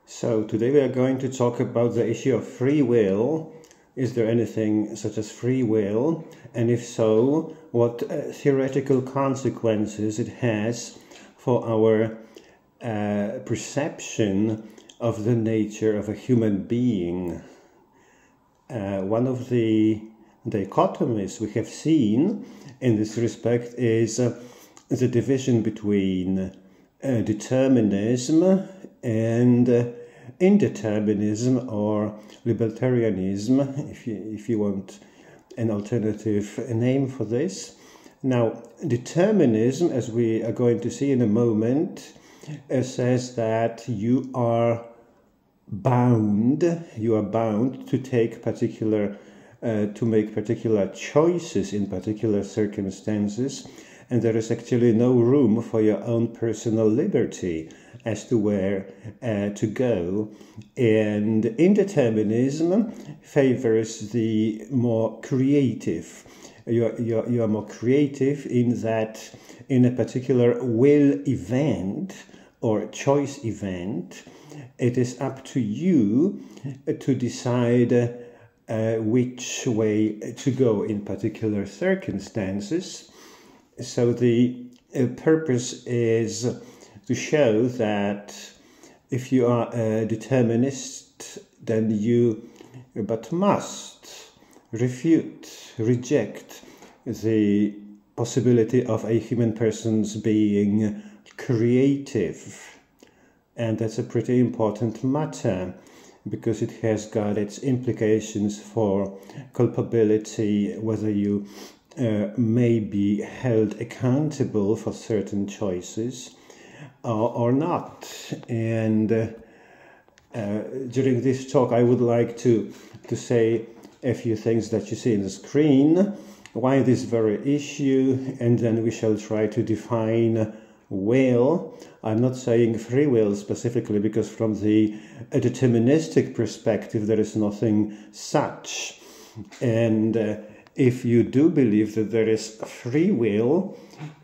So today we are going to talk about the issue of free will. Is there anything such as free will? And if so, what theoretical consequences it has for our perception of the nature of a human being? One of the dichotomies we have seen in this respect is the division between determinism and indeterminism, or libertarianism, if you want an alternative name for this. Now, determinism, as we are going to see in a moment, says that you are bound to take to make particular choices in particular circumstances, and there is actually no room for your own personal liberty as to where to go. And indeterminism favors the more creative. You are more creative in that in a particular will event or choice event, it is up to you to decide which way to go in particular circumstances. So the purpose is to show that if you are a determinist, then you must reject the possibility of a human person's being creative. And that's a pretty important matter, because it has got its implications for culpability, whether you may be held accountable for certain choices or not. And during this talk, I would like to say a few things that you see on the screen, why this very issue, and then we shall try to define will. I'm not saying free will specifically, because from the deterministic perspective there is nothing such. And if you do believe that there is free will,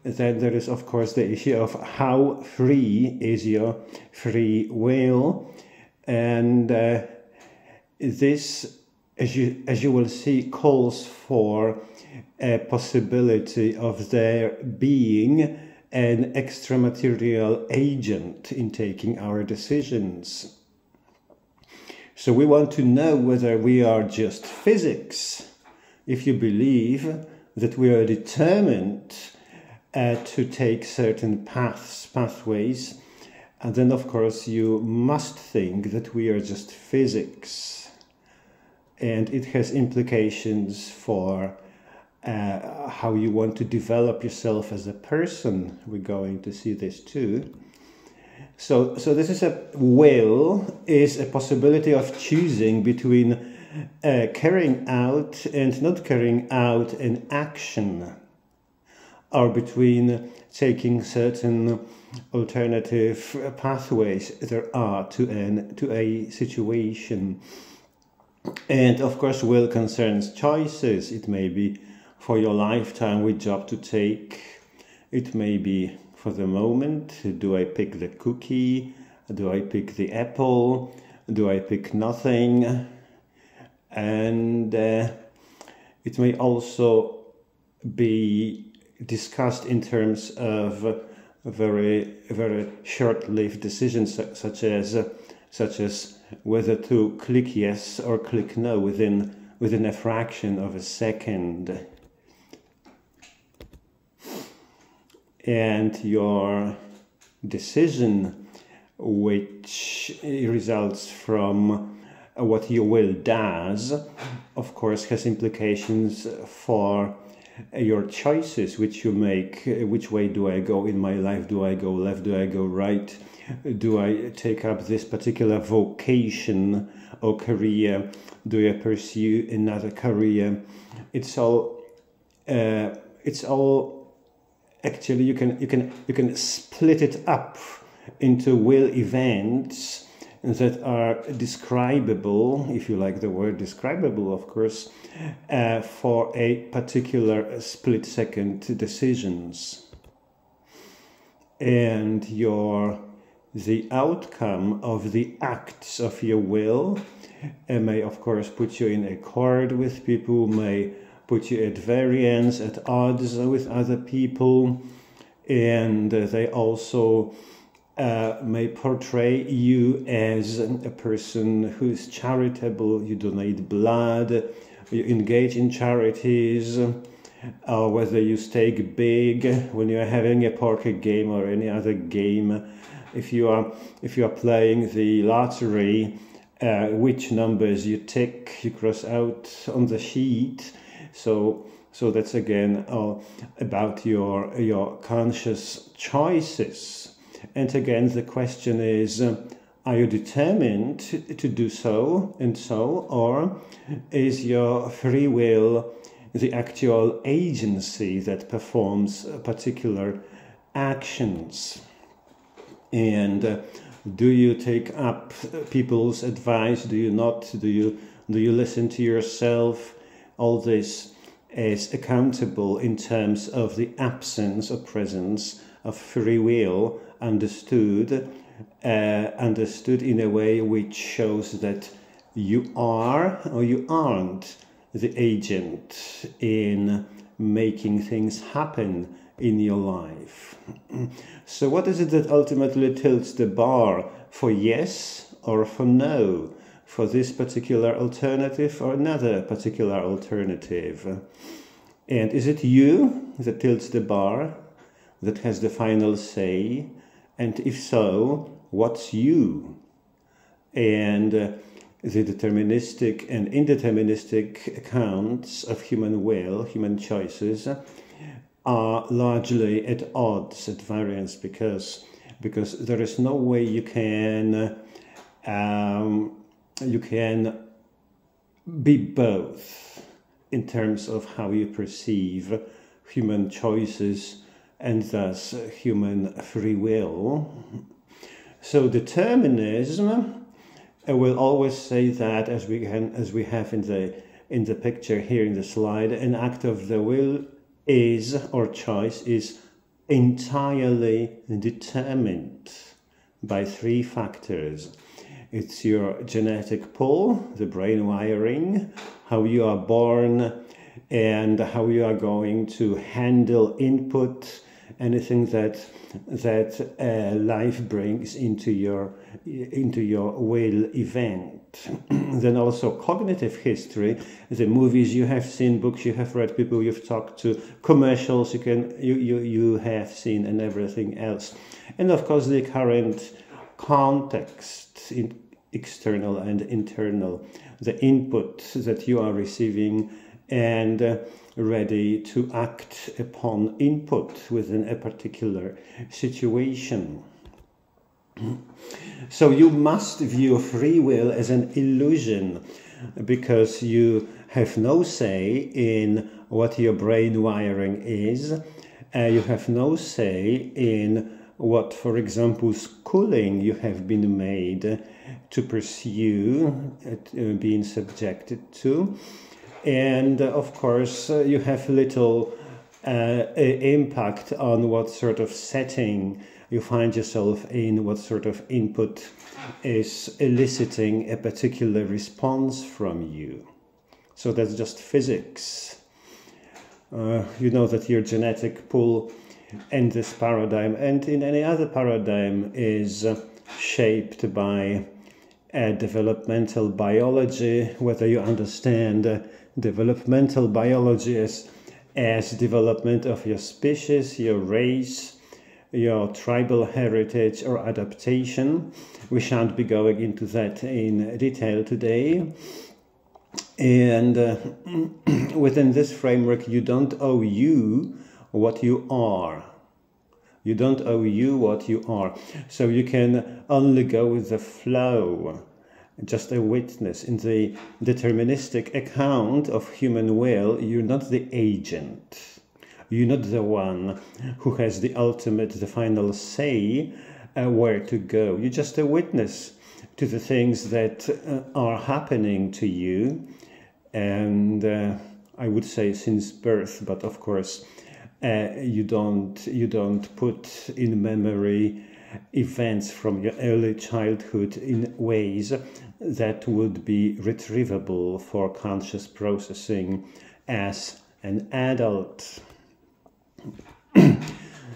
then there is of course the issue of how free is your free will. And this, as you will see, calls for a possibility of there being an extramaterial agent in taking our decisions. So we want to know whether we are just physics. If you believe that we are determined to take certain pathways, and then of course you must think that we are just physics. And it has implications for how you want to develop yourself as a person. We're going to see this too. So this is will is a possibility of choosing between carrying out and not carrying out an action, or between taking certain alternative pathways there are to a situation. And of course will concerns choices. It may be for your lifetime which job to take. It may be for the moment, do I pick the cookie? Do I pick the apple? Do I pick nothing? And it may also be discussed in terms of very, very short-lived decisions, such as whether to click yes or click no within a fraction of a second. And your decision, which results from what your will does, of course has implications for your choices which you make. Which way do I go in my life? Do I go left? Do I go right? Do I take up this particular vocation or career? Do I pursue another career? It's all actually you can split it up into will events that are describable, if you like the word describable, of course, for a particular split-second decisions. And your the outcome of the acts of your will may, of course, put you in accord with people, may put you at variance, at odds with other people, and they also may portray you as a person who is charitable, you donate blood, you engage in charities, or whether you stake big when you're having a poker game or any other game. If you are playing the lottery, which numbers you tick, you cross out on the sheet. So that's again about your conscious choices. And again, the question is, are you determined to do so and so, or is your free will the actual agency that performs particular actions? And do you take up people's advice? Do you not? Do you listen to yourself? All this is accountable in terms of the absence or presence of free will, understood in a way which shows that you are or you aren't the agent in making things happen in your life. So what is it that ultimately tilts the bar for yes or for no, for this particular alternative or another particular alternative? And is it you that tilts the bar, that has the final say? And if so, what's you? And the deterministic and indeterministic accounts of human will, human choices, are largely at odds, at variance, because there is no way you can be both in terms of how you perceive human choices and thus human free will. So determinism will always say that, as we have in the picture here in the slide, an act of the will is, or choice is, entirely determined by three factors. It's your genetic pool, the brain wiring, how you are born, and how you are going to handle input, anything that life brings into your will event. Then also cognitive history, the movies you have seen, books you have read, people you've talked to, commercials you have seen, and everything else. And of course the current context, external and internal, the input that you are receiving and ready to act upon input within a particular situation. So you must view free will as an illusion, because you have no say in what your brain wiring is. You have no say in what, for example, schooling you have been made to pursue, being subjected to. And of course, you have little impact on what sort of setting you find yourself in, what sort of input is eliciting a particular response from you. So that's just physics. You know that your genetic pool in this paradigm and in any other paradigm is shaped by developmental biology, whether you understand developmental biology as development of your species, your race, your tribal heritage or adaptation. We shan't be going into that in detail today. And within this framework, you don't owe you what you are. You don't owe you what you are. So you can only go with the flow, just a witness. In the deterministic account of human will, you're not the agent. You're not the one who has the ultimate, the final say where to go. You're just a witness to the things that are happening to you. And I would say since birth, but of course you don't put in memory events from your early childhood in ways that would be retrievable for conscious processing as an adult.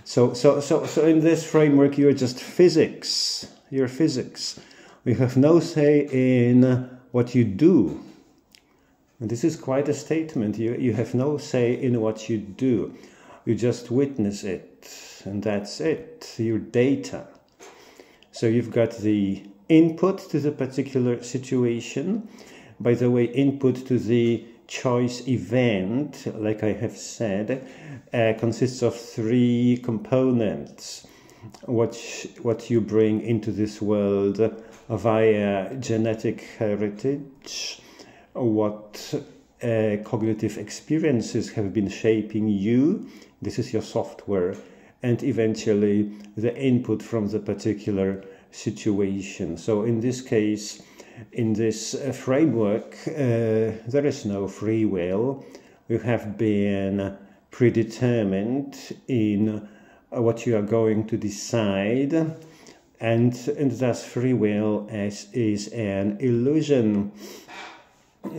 So in this framework, you're just physics. You're physics. You have no say in what you do. And this is quite a statement. You have no say in what you do. You just witness it, and that's it. Your data. So you've got the input to the particular situation. By the way, input to the choice event, like I have said, consists of three components. What you bring into this world via genetic heritage, what cognitive experiences have been shaping you, this is your software, and eventually the input from the particular situation. So in this case, in this framework, there is no free will. You have been predetermined in what you are going to decide, and thus free will is an illusion.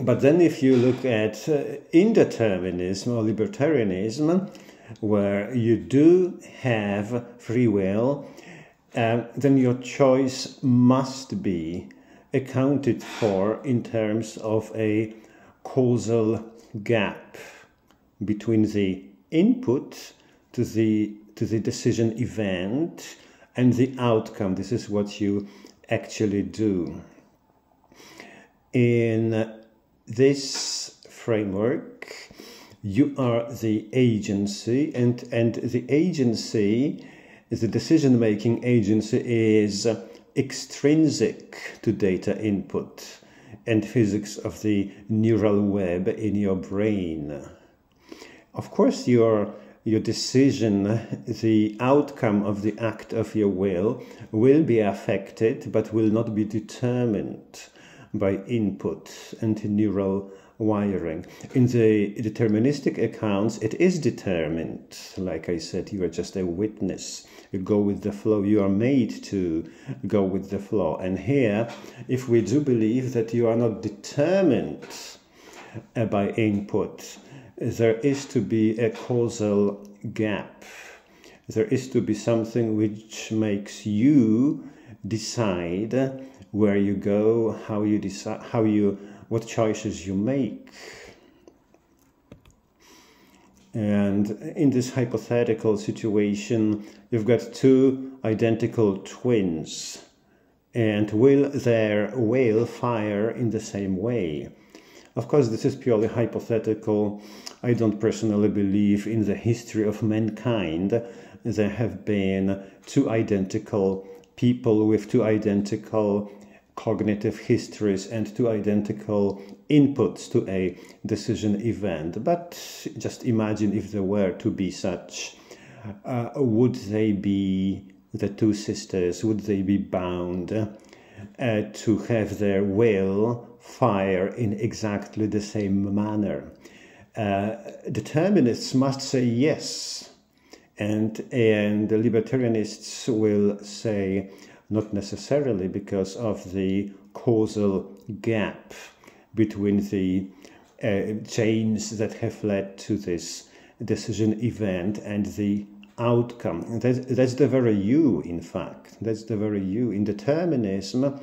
But then if you look at indeterminism or libertarianism, where you do have free will, then your choice must be accounted for in terms of a causal gap between the input to the decision event and the outcome. This is what you actually do. In this framework, you are the agency, and the agency, the decision-making agency, is extrinsic to data input and physics of the neural web in your brain. Of course, your decision, the outcome of the act of your will be affected, but will not be determined by input and neural wiring. In the deterministic accounts, it is determined. Like I said, you are just a witness. You go with the flow. You are made to go with the flow. And here, if we do believe that you are not determined by input, there is to be a causal gap. There is to be something which makes you decide where you go, how you decide, what choices you make. And in this hypothetical situation, you've got two identical twins, and will their will fire in the same way? Of course, this is purely hypothetical. I don't personally believe in the history of mankind there have been two identical people with two identical cognitive histories and two identical inputs to a decision event. But just imagine if there were to be such. Would they be the two sisters? Would they be bound to have their will fire in exactly the same manner? Determinists must say yes, and the libertarianists will say not necessarily, because of the causal gap between the chains that have led to this decision event and the outcome. That's the very you, in fact. That's the very you. In determinism,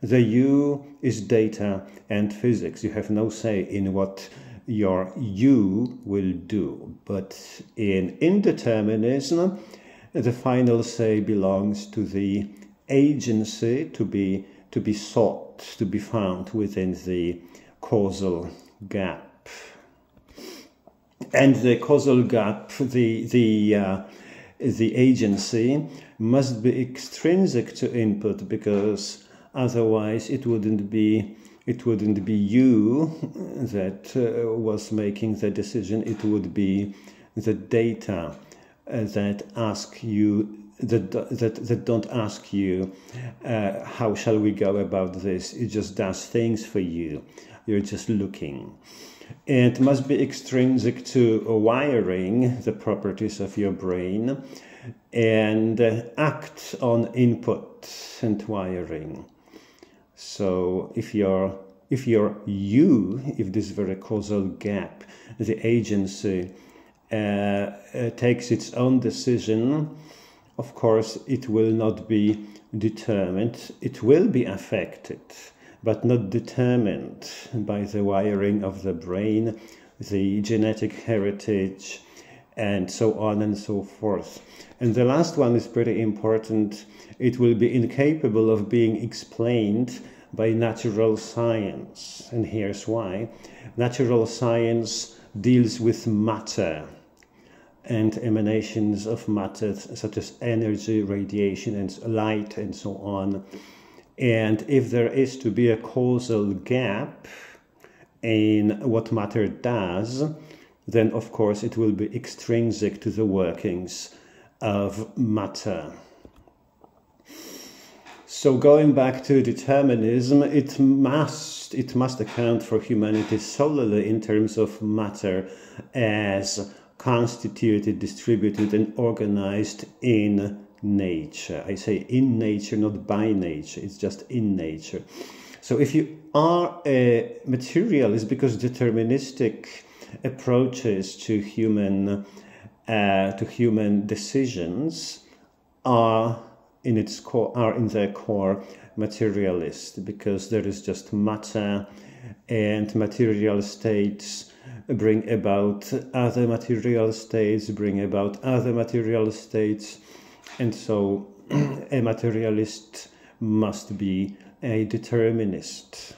the you is data and physics. You have no say in what your you will do. But in indeterminism, the final say belongs to the agency to be sought, to be found within the causal gap. And the causal gap, the agency, must be extrinsic to input, because otherwise it wouldn't be you that was making the decision. It would be the data that ask you, that don't ask you how shall we go about this. It just does things for you. You're just looking. It must be extrinsic to wiring, the properties of your brain. and act on input and wiring. So if this very causal gap, the agency takes its own decision, of course it will not be determined. It will be affected, but not determined by the wiring of the brain, the genetic heritage, and so on and so forth. And the last one is pretty important. It will be incapable of being explained by natural science. And here's why. Natural science deals with matter and emanations of matter, such as energy, radiation, and light, and so on. And if there is to be a causal gap in what matter does, then of course it will be extrinsic to the workings of matter. So going back to determinism, it must account for humanity solely in terms of matter as constituted, distributed, and organized in nature. I say in nature, not by nature. It's just in nature. So if you are a materialist, because deterministic approaches to human decisions are in their core materialist, because there is just matter, and material states bring about other material states, and so a materialist must be a determinist.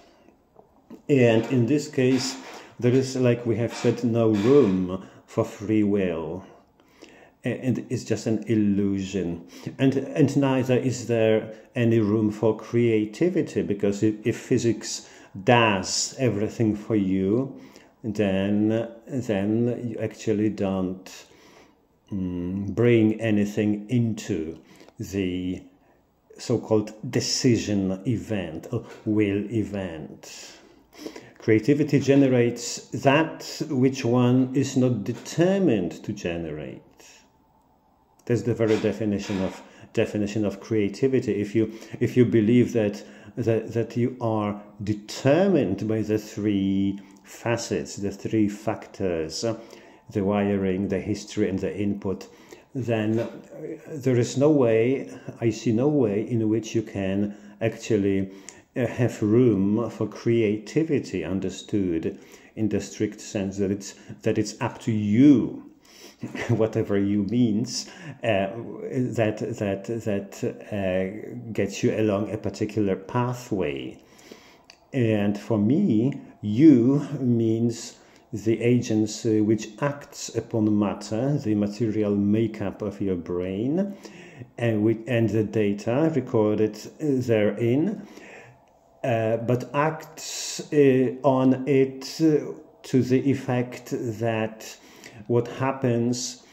And in this case, there is, like we have said, no room for free will. And it's just an illusion. And neither is there any room for creativity, because if physics does everything for you, then you actually don't bring anything into the so-called decision event or will event. Creativity generates that which one is not determined to generate. That's the very definition of creativity. If you believe that you are determined by the three facets, the three factors, the wiring, the history, and the input, then there is no way, I see no way in which you can actually have room for creativity, understood in the strict sense that it's up to you, whatever you means, that gets you along a particular pathway. And for me, you means the agency which acts upon matter, the material makeup of your brain, and the data recorded therein, but acts on it to the effect that what happens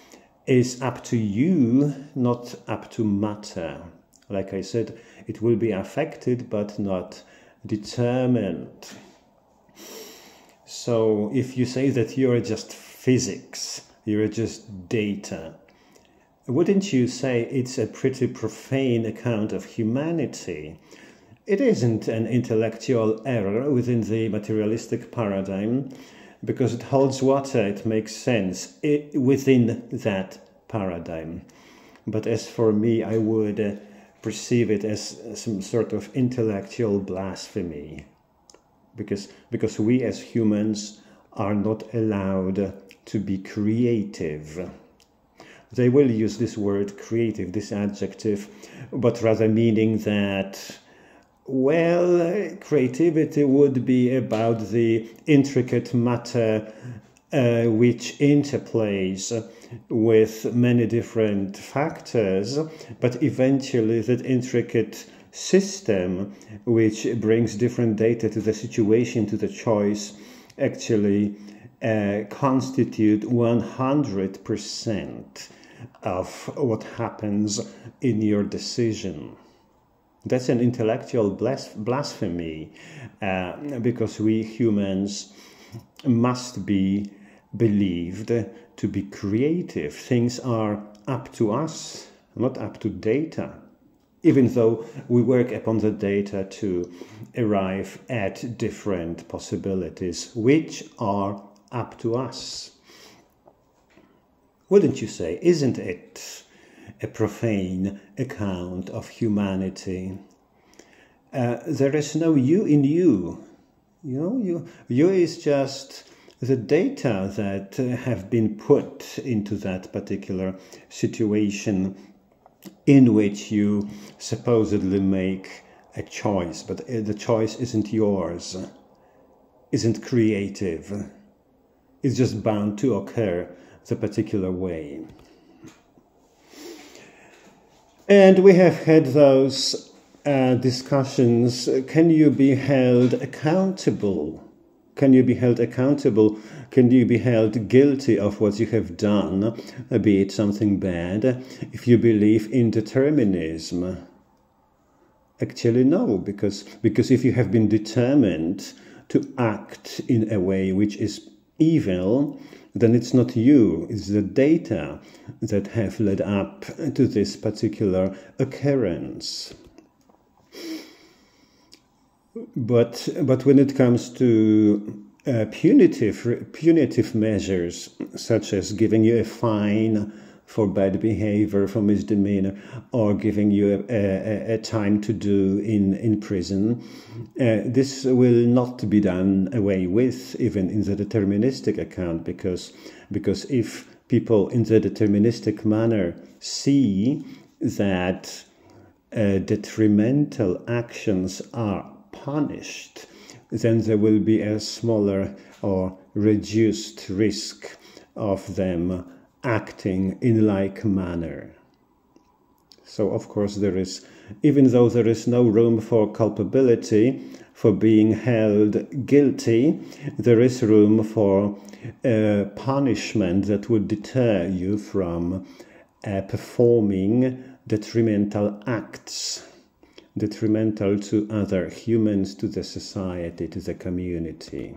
is up to you, not up to matter. Like I said, it will be affected, but not determined. So if you say that you are just physics, you're just data, wouldn't you say it's a pretty profane account of humanity? It isn't an intellectual error within the materialistic paradigm, because it holds water, it makes sense within that paradigm. But as for me, I would perceive it as some sort of intellectual blasphemy, because we as humans are not allowed to be creative. They will use this word creative, this adjective, but rather meaning that, well, creativity would be about the intricate matter which interplays with many different factors, but eventually that intricate system which brings different data to the situation, to the choice, actually constitute 100% of what happens in your decision. That's an intellectual blasphemy, because we humans must be believed to be creative. Things are up to us, not up to data, even though we work upon the data to arrive at different possibilities, which are up to us. Wouldn't you say? Isn't it a profane account of humanity? There is no you in you. You is just the data that have been put into that particular situation in which you supposedly make a choice, but the choice isn't yours, isn't creative. It's just bound to occur the particular way. And we have had those discussions. Can you be held accountable? Can you be held accountable? Can you be held guilty of what you have done, be it something bad, if you believe in determinism? Actually, no, because if you have been determined to act in a way which is evil, then it's not you, it's the data that have led up to this particular occurrence. But when it comes to punitive measures, such as giving you a fine for bad behavior, for misdemeanor, or giving you a time to do in prison, this will not be done away with, even in the deterministic account, because if people in the deterministic manner see that detrimental actions are punished, then there will be a smaller or reduced risk of them acting in like manner. So of course there is, even though there is no room for culpability, for being held guilty, there is room for punishment that would deter you from performing detrimental acts, detrimental to other humans, to the society, to the community.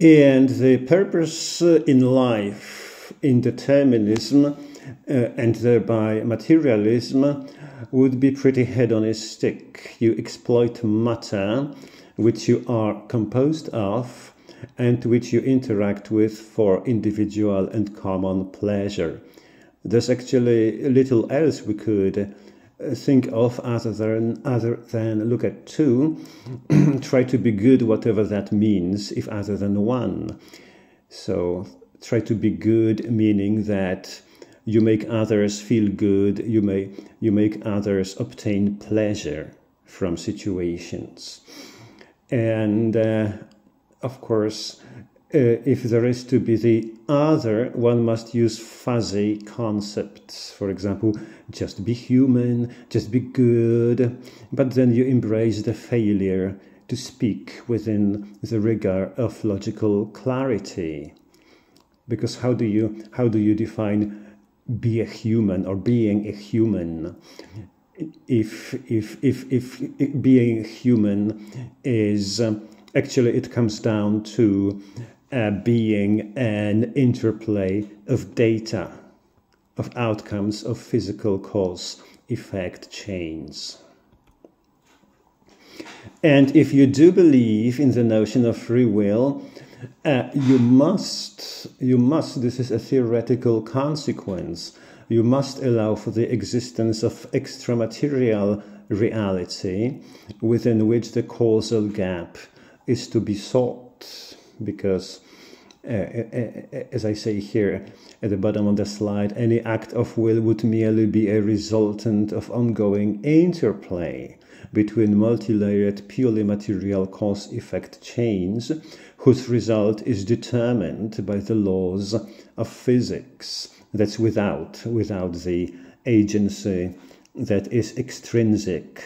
And the purpose in life, in determinism, and thereby materialism, would be pretty hedonistic. You exploit matter, which you are composed of, and which you interact with for individual and common pleasure. There's actually little else we could think of other than look at two, try to be good, whatever that means, if other than one. So try to be good, meaning that you make others feel good, you make others obtain pleasure from situations. And of course, if there is to be the other, one must use fuzzy concepts. For example, just be human, just be good, but then you embrace the failure to speak within the rigor of logical clarity. Because how do you define be a human or being a human? If being a human is actually, it comes down to being an interplay of data, of outcomes of physical cause-effect chains. And if you do believe in the notion of free will, you must, this is a theoretical consequence, you must allow for the existence of extramaterial reality within which the causal gap is to be sought, because as I say here at the bottom of the slide, any act of will would merely be a resultant of ongoing interplay between multi-layered, purely material cause-effect chains, whose result is determined by the laws of physics. That's without the agency that is extrinsic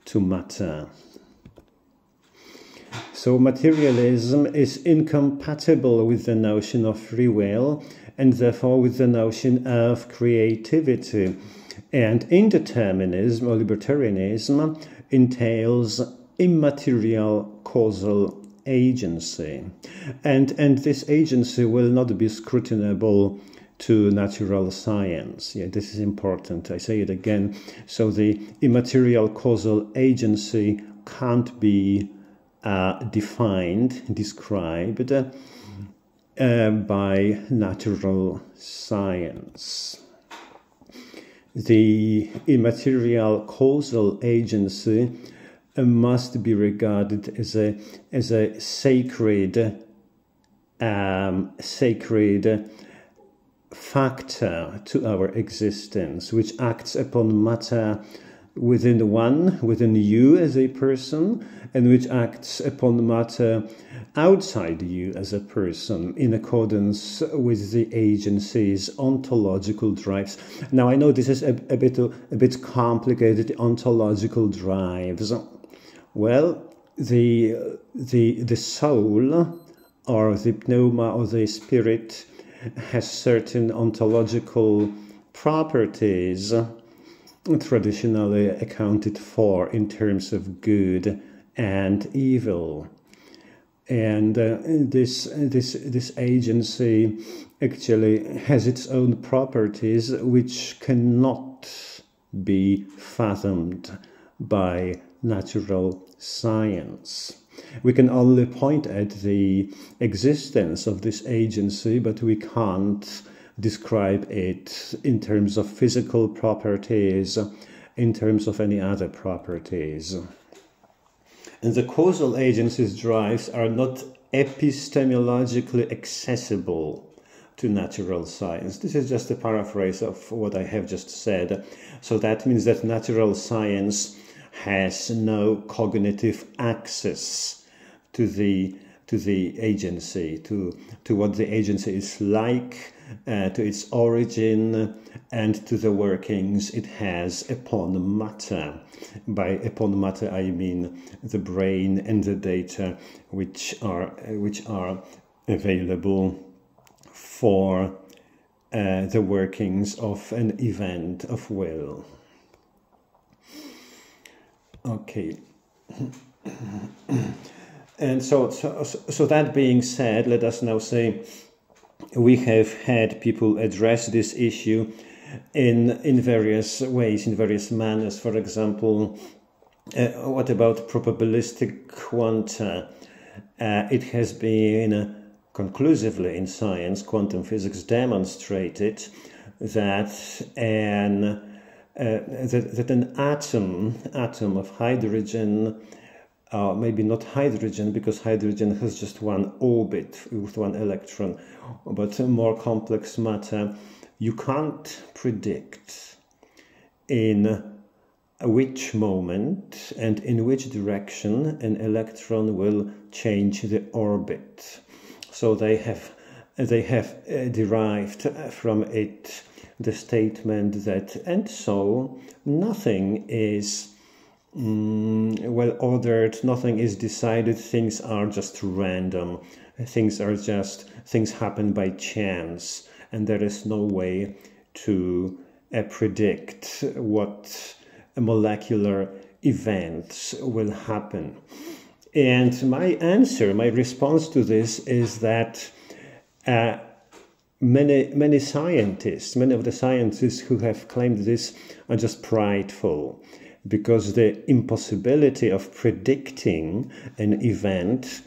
to matter. So materialism is incompatible with the notion of free will and therefore with the notion of creativity. And indeterminism or libertarianism entails immaterial causal agency. And this agency will not be scrutinable to natural science. Yeah, this is important. I say it again. So the immaterial causal agency can't be described by natural science. The immaterial causal agency must be regarded as a sacred factor to our existence, which acts upon matter within you as a person, and which acts upon matter outside you as a person in accordance with the agency's ontological drives. Now, I know this is a bit complicated, ontological drives. Well, the soul, or the pneuma, or the spirit, has certain ontological properties traditionally accounted for in terms of good and evil. And this agency actually has its own properties which cannot be fathomed by natural science. We can only point at the existence of this agency, but we can't describe it in terms of physical properties, in terms of any other properties. And the causal agency's drives are not epistemologically accessible to natural science. This is just a paraphrase of what I have just said. So that means that natural science has no cognitive access to the agency, to what the agency is like, to its origin, and to the workings it has upon matter. By upon matter, I mean the brain and the data which are available for the workings of an event of will. Okay. And so that being said, let us now say we have had people address this issue in various ways, in various manners. For example, what about probabilistic quanta? It has been conclusively in science, quantum physics, demonstrated that an atom of hydrogen, maybe not hydrogen, because hydrogen has just one orbit with one electron, but more complex matter, you can't predict in which moment and in which direction an electron will change the orbit. So they have derived from it the statement that, and so nothing is well ordered, nothing is decided, things are just random, things happen by chance, and there is no way to predict what molecular events will happen. And my response to this is that many of the scientists who have claimed this are just prideful, because the impossibility of predicting an event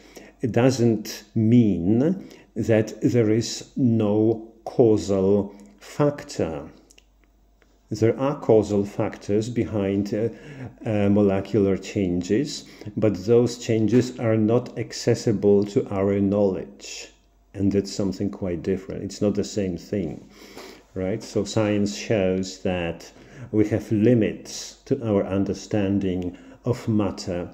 doesn't mean that there is no causal factor. There are causal factors behind molecular changes, but those changes are not accessible to our knowledge. And that's something quite different. It's not the same thing, right? So science shows that we have limits to our understanding of matter,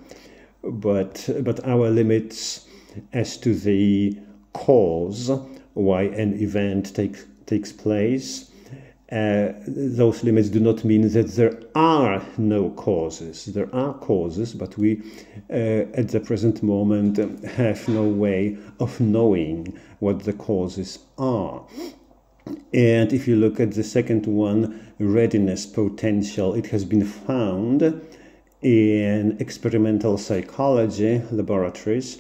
but our limits as to the cause why an event takes place, those limits do not mean that there are no causes. There are causes, but we at the present moment have no way of knowing what the causes are. And if you look at the second one, readiness potential, it has been found in experimental psychology laboratories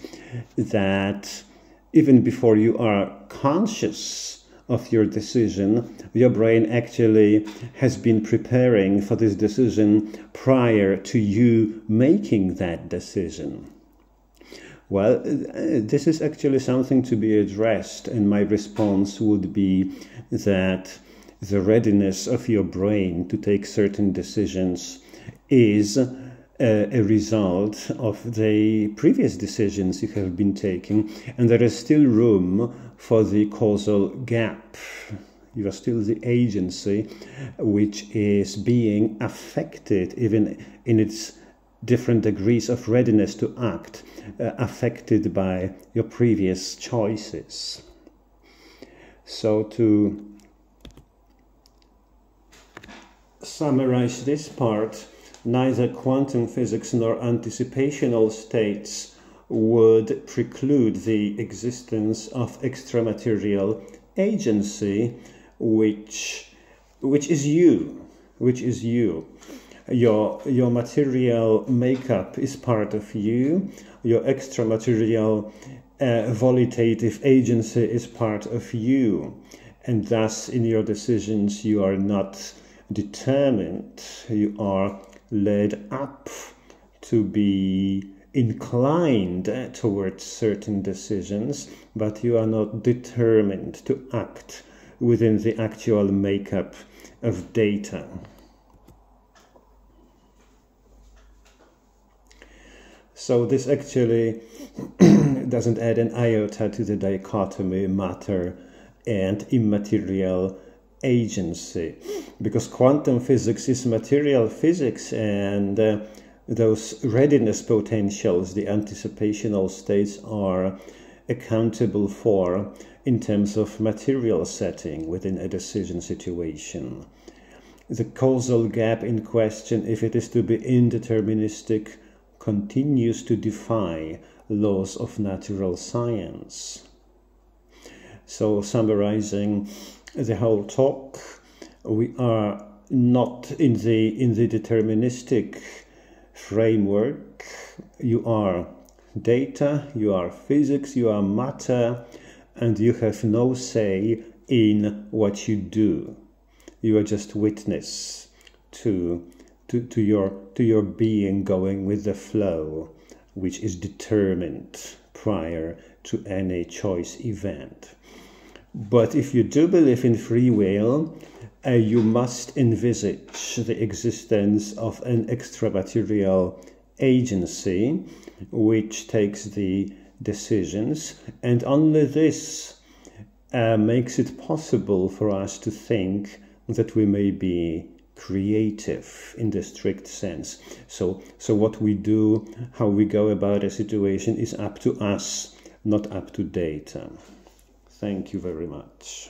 that even before you are conscious of your decision, your brain actually has been preparing for this decision prior to you making that decision. Well, this is actually something to be addressed, and my response would be that the readiness of your brain to take certain decisions is a result of the previous decisions you have been taking, and there is still room for the causal gap. You are still the agency which is being affected, even in its different degrees of readiness to act, affected by your previous choices. So to summarize this part, neither quantum physics nor anticipational states would preclude the existence of extramaterial agency, which is you. Your material makeup is part of you. Your extramaterial volitive agency is part of you. And thus, in your decisions, you are not determined. You are led up to be inclined towards certain decisions, but you are not determined to act within the actual makeup of data. So this actually doesn't add an iota to the dichotomy matter and immaterial agency, because quantum physics is material physics, and those readiness potentials, the anticipational states, are accountable for in terms of material setting within a decision situation. The causal gap in question, if it is to be indeterministic, continues to defy laws of natural science. So, summarizing the whole talk, we are not in the deterministic framework. You are data, you are physics, you are matter, and you have no say in what you do. You are just witness to your being going with the flow, which is determined prior to any choice event. But if you do believe in free will, you must envisage the existence of an extramaterial agency which takes the decisions, and only this makes it possible for us to think that we may be creative in the strict sense. So what we do, how we go about a situation, is up to us, not up to data. Thank you very much.